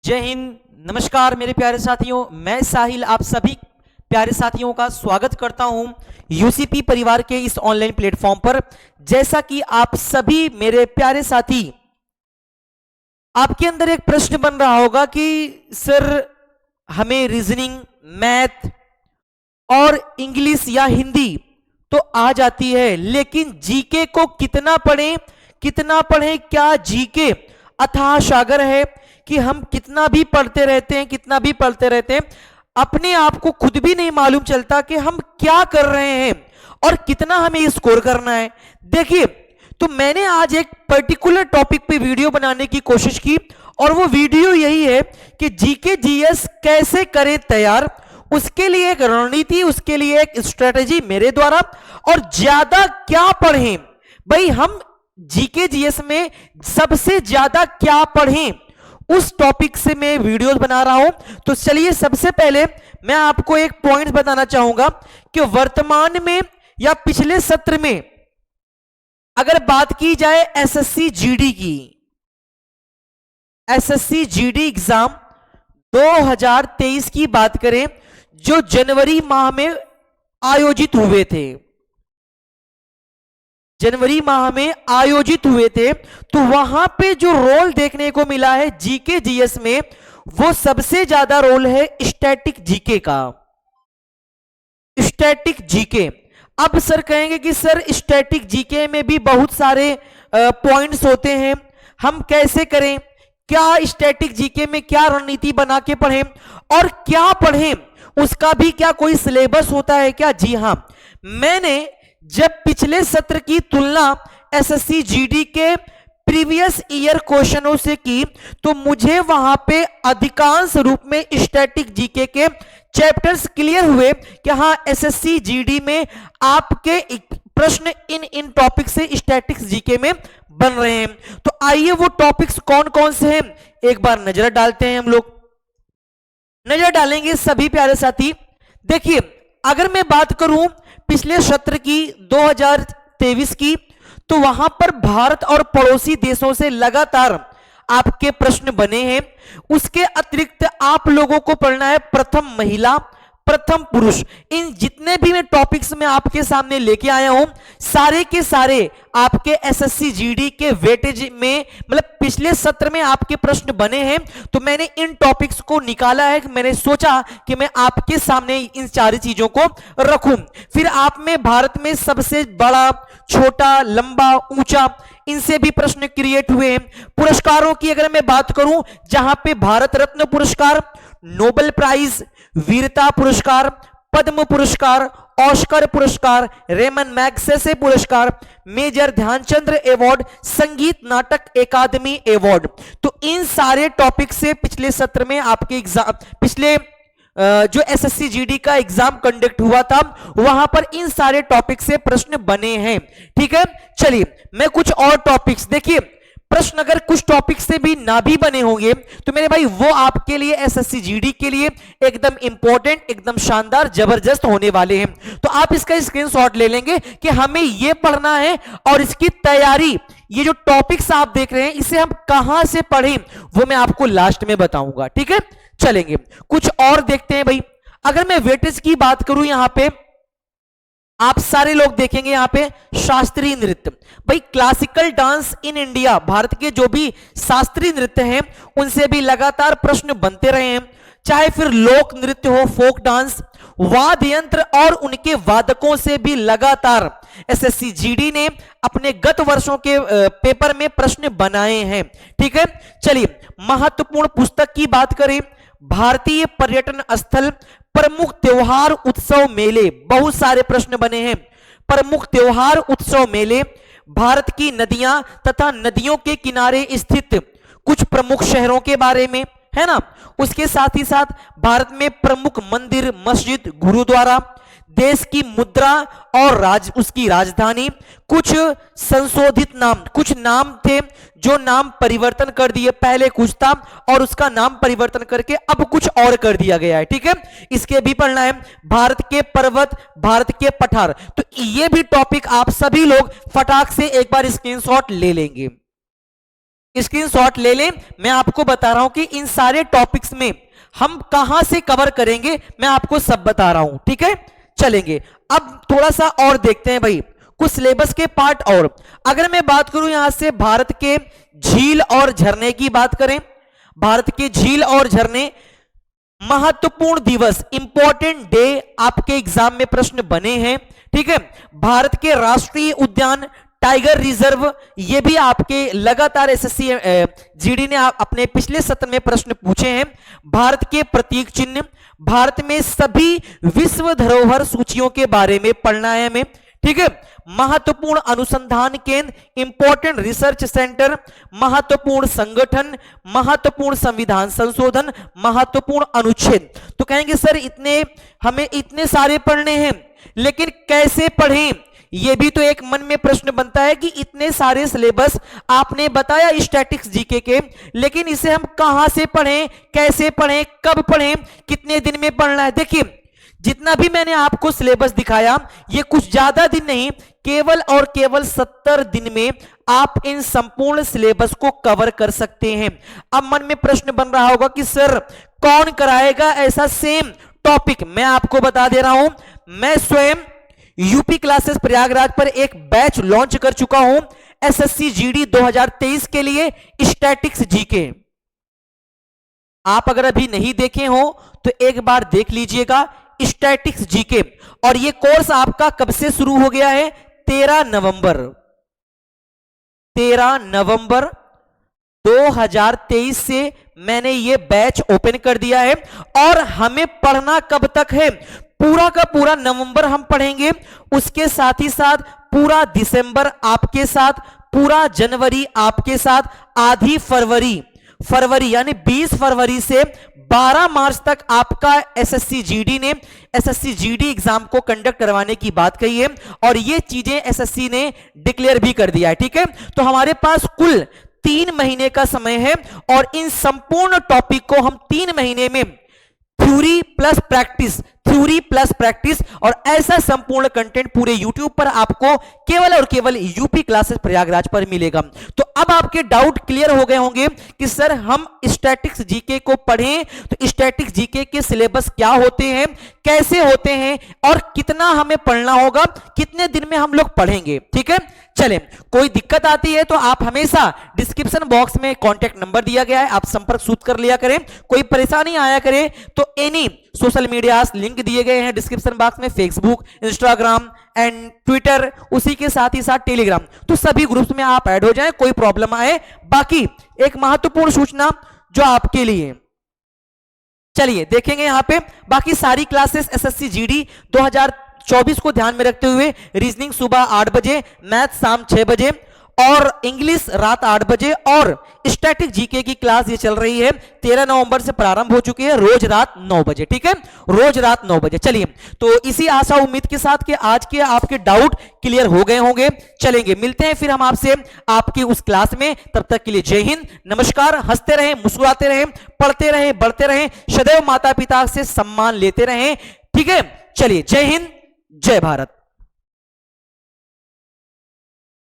जय हिंद। नमस्कार मेरे प्यारे साथियों, मैं साहिल आप सभी प्यारे साथियों का स्वागत करता हूं यूसीपी परिवार के इस ऑनलाइन प्लेटफॉर्म पर। जैसा कि आप सभी मेरे प्यारे साथी, आपके अंदर एक प्रश्न बन रहा होगा कि सर हमें रीजनिंग, मैथ और इंग्लिश या हिंदी तो आ जाती है, लेकिन जीके को कितना पढ़ें, क्या जीके अथाह सागर है कि हम कितना भी पढ़ते रहते हैं, अपने आप को खुद भी नहीं मालूम चलता कि हम क्या कर रहे हैं और कितना हमें स्कोर करना है। देखिए, तो मैंने आज एक पर्टिकुलर टॉपिक पे वीडियो बनाने की कोशिश की और वो वीडियो यही है कि जीके जीएस कैसे करें तैयार, उसके लिए एक रणनीति, उसके लिए एक स्ट्रेटेजी मेरे द्वारा, और ज्यादा क्या पढ़ें भाई, हम जीके जीएस में सबसे ज्यादा क्या पढ़ें, उस टॉपिक से मैं वीडियोस बना रहा हूं। तो चलिए, सबसे पहले मैं आपको एक पॉइंट बताना चाहूंगा कि वर्तमान में या पिछले सत्र में अगर बात की जाए एसएससी जीडी की, एसएससी जीडी एग्जाम 2023 की बात करें जो जनवरी माह में आयोजित हुए थे, तो वहां पे जो रोल देखने को मिला है जीके जीएस में, वो सबसे ज्यादा रोल है स्टैटिक जीके का। स्टैटिक जीके, अब सर कहेंगे कि सर स्टैटिक जीके में भी बहुत सारे पॉइंट्स होते हैं, हम कैसे करें, क्या स्टैटिक जीके में क्या रणनीति बना के पढ़ें और क्या पढ़ें, उसका भी क्या कोई सिलेबस होता है क्या? जी हां, मैंने जब पिछले सत्र की तुलना एसएससी जीडी के प्रीवियस ईयर क्वेश्चनों से की, तो मुझे वहां पे अधिकांश रूप में स्टैटिक जीके के चैप्टर्स क्लियर हुए कि हां एसएससी जीडी में आपके प्रश्न इन टॉपिक से स्टैटिक जीके में बन रहे हैं। तो आइए वो टॉपिक्स कौन कौन से हैं एक बार नजर डालते हैं। हम लोग नजर डालेंगे सभी प्यारे साथी। देखिए, अगर मैं बात करूं पिछले सत्र की 2023 की, तो वहां पर भारत और पड़ोसी देशों से लगातार आपके प्रश्न बने हैं। उसके अतिरिक्त आप लोगों को पढ़ना है प्रथम महिला, प्रथम पुरुष। इन जितने भी मैं टॉपिक्स में आपके सामने लेके आया हूं, सारे के सारे आपके एसएससी जीडी के वेटेज में, मतलब पिछले सत्र में आपके प्रश्न बने हैं। तो मैंने इन टॉपिक्स को निकाला है, मैंने सोचा कि मैं आपके सामने इन सारी चीजों को रखूं। फिर आप में भारत में सबसे बड़ा, छोटा, लंबा, ऊंचा, इनसे भी प्रश्न क्रिएट हुए हैं। पुरस्कारों की अगर मैं बात करूं, जहां पे भारत रत्न पुरस्कार, नोबेल प्राइज, वीरता पुरस्कार, पद्म पुरस्कार, ऑस्कर पुरस्कार, रेमन मैग्सेसे पुरस्कार, मेजर ध्यानचंद अवार्ड, संगीत नाटक अकादमी अवार्ड, तो इन सारे टॉपिक से पिछले सत्र में आपके एग्जाम, पिछले जो एसएससी जीडी का एग्जाम कंडक्ट हुआ था, वहां पर इन सारे टॉपिक से प्रश्न बने हैं। ठीक है, चलिए मैं कुछ और टॉपिक्स, देखिए प्रश्न अगर कुछ टॉपिक से भी ना भी बने होंगे तो मेरे भाई वो आपके लिए एसएससी जीडी के लिए एकदम इंपॉर्टेंट, एकदम शानदार, जबरदस्त होने वाले हैं। तो आप इसका स्क्रीनशॉट ले लेंगे कि हमें ये पढ़ना है और इसकी तैयारी, ये जो टॉपिक्स आप देख रहे हैं इसे हम कहां से पढ़ें वो मैं आपको लास्ट में बताऊंगा। ठीक है, चलेंगे कुछ और देखते हैं भाई। अगर मैं वेटेज की बात करूं, यहां पे आप सारे लोग देखेंगे यहां पे शास्त्रीय नृत्य, भाई classical dance in India, Bharat के जो भी शास्त्रीय नृत्य हैं उनसे भी लगातार प्रश्न बनते रहे हैं, चाहे फिर लोक नृत्य हो, फोक डांस, वाद्य यंत्र और उनके वादकों से भी लगातार एसएससी जीडी ने अपने गत वर्षों के पेपर में प्रश्न बनाए हैं। ठीक है, चलिए महत्वपूर्ण पुस्तक की बात करें, भारतीय पर्यटन स्थल, प्रमुख त्योहार उत्सव मेले, बहुत सारे प्रश्न बने हैं। प्रमुख त्योहार उत्सव मेले, भारत की नदियां तथा नदियों के किनारे स्थित कुछ प्रमुख शहरों के बारे में, है ना। उसके साथ ही साथ भारत में प्रमुख मंदिर, मस्जिद, गुरुद्वारा, देश की मुद्रा और उसकी राजधानी, कुछ संशोधित नाम, कुछ नाम थे जो नाम परिवर्तन कर दिए, पहले कुछ था और उसका नाम परिवर्तन करके अब कुछ और कर दिया गया है। ठीक है, इसके भी पढ़ना है। भारत के पर्वत, भारत के पठार, तो ये भी टॉपिक आप सभी लोग फटाक से एक बार स्क्रीनशॉट ले लेंगे। स्क्रीनशॉट ले लें। मैं आपको बता रहा हूं कि इन सारे टॉपिक्स में हम कहां से कवर करेंगे, मैं आपको सब बता रहा हूं, ठीक है। चलेंगे अब थोड़ा सा और देखते हैं भाई, कुछ सिलेबस के पार्ट। और अगर मैं बात करूं यहां से भारत के झील और झरने की बात करें, भारत के झील और झरने, महत्वपूर्ण दिवस, इंपॉर्टेंट डे, आपके एग्जाम में प्रश्न बने हैं, ठीक है। भारत के राष्ट्रीय उद्यान, टाइगर रिजर्व, ये भी आपके लगातार एसएससी जीडी ने अपने पिछले सत्र में प्रश्न पूछे हैं। भारत के प्रतीक चिन्ह, भारत में सभी विश्व धरोहर सूचियों के बारे में पढ़ना है हमें, ठीक है। महत्वपूर्ण अनुसंधान केंद्र, इंपॉर्टेंट रिसर्च सेंटर, महत्वपूर्ण संगठन, महत्वपूर्ण संविधान संशोधन, महत्वपूर्ण अनुच्छेद। तो कहेंगे सर इतने हमें इतने सारे पढ़ने हैं, लेकिन कैसे पढ़ें, यह भी तो एक मन में प्रश्न बनता है कि इतने सारे सिलेबस आपने बताया स्टैटिक्स जीके के, लेकिन इसे हम कहां से पढ़ें, कैसे पढ़ें, कब पढ़ें, कितने दिन में पढ़ना है। देखिए जितना भी मैंने आपको सिलेबस दिखाया, ये कुछ ज्यादा दिन नहीं, केवल और केवल 70 दिन में आप इन संपूर्ण सिलेबस को कवर कर सकते हैं। अब मन में प्रश्न बन रहा होगा कि सर कौन कराएगा ऐसा सेम टॉपिक। मैं आपको बता दे रहा हूं, मैं स्वयं यूपी क्लासेस प्रयागराज पर एक बैच लॉन्च कर चुका हूं एसएससी जीडी 2023 के लिए, स्टैटिक्स जीके। आप अगर अभी नहीं देखे हो तो एक बार देख लीजिएगा, स्टैटिक्स जीके। और ये कोर्स आपका कब से शुरू हो गया है, 13 नवंबर 2023 से मैंने ये बैच ओपन कर दिया है। और हमें पढ़ना कब तक है, पूरा का पूरा नवंबर हम पढ़ेंगे, उसके साथ ही साथ पूरा दिसंबर आपके साथ, पूरा जनवरी आपके साथ, आधी फरवरी यानी 20 फरवरी से 12 मार्च तक आपका एसएससी जीडी एग्जाम को कंडक्ट करवाने की बात कही है। और ये चीजें एसएससी ने डिक्लेयर भी कर दिया है, ठीक है। तो हमारे पास कुल 3 महीने का समय है, और इन संपूर्ण टॉपिक को हम 3 महीने में थ्योरी प्लस प्रैक्टिस और ऐसा संपूर्ण कंटेंट पूरे YouTube पर आपको केवल और केवल यूपी क्लासेस प्रयागराज पर मिलेगा। तो अब आपके डाउट क्लियर हो गए होंगे कि सर हम स्टैटिक्स जीके को पढ़ें तो स्टैटिक्स जीके के सिलेबस क्या होते हैं, कैसे होते हैं, और कितना हमें पढ़ना होगा, कितने दिन में हम लोग पढ़ेंगे, ठीक है। चलें, कोई दिक्कत आती है तो आप हमेशा डिस्क्रिप्शन बॉक्स में कॉन्टैक्ट नंबर दिया गया है, आप संपर्क सूत्र कर लिया करें। कोई परेशानी आया करे तो एनी सोशल मीडिया लिंक दिए गए हैं डिस्क्रिप्शन बॉक्स में, फेसबुक, इंस्टाग्राम एंड ट्विटर, उसी के साथ ही साथ टेलीग्राम, तो सभी ग्रुप्स में आप ऐड हो जाएं, कोई प्रॉब्लम आए। बाकी एक महत्वपूर्ण सूचना जो आपके लिए, चलिए देखेंगे यहां पे बाकी सारी क्लासेस एसएससी जीडी 2024 को ध्यान में रखते हुए, रीजनिंग सुबह 8 बजे, मैथ शाम 6 बजे और इंग्लिश रात 8 बजे, और स्टैटिक जीके की क्लास ये चल रही है 13 नवंबर से प्रारंभ हो चुकी है, रोज रात 9 बजे, ठीक है, रोज रात 9 बजे। चलिए, तो इसी आशा उम्मीद के साथ कि आज के आपके डाउट क्लियर हो गए होंगे। चलेंगे, मिलते हैं फिर हम आपसे आपकी उस क्लास में, तब तक के लिए जय हिंद, नमस्कार। हंसते रहें, मुस्कुराते रहें, पढ़ते रहें, बढ़ते रहें, सदैव माता पिता से सम्मान लेते रहें, ठीक है। चलिए, जय हिंद, जय भारत।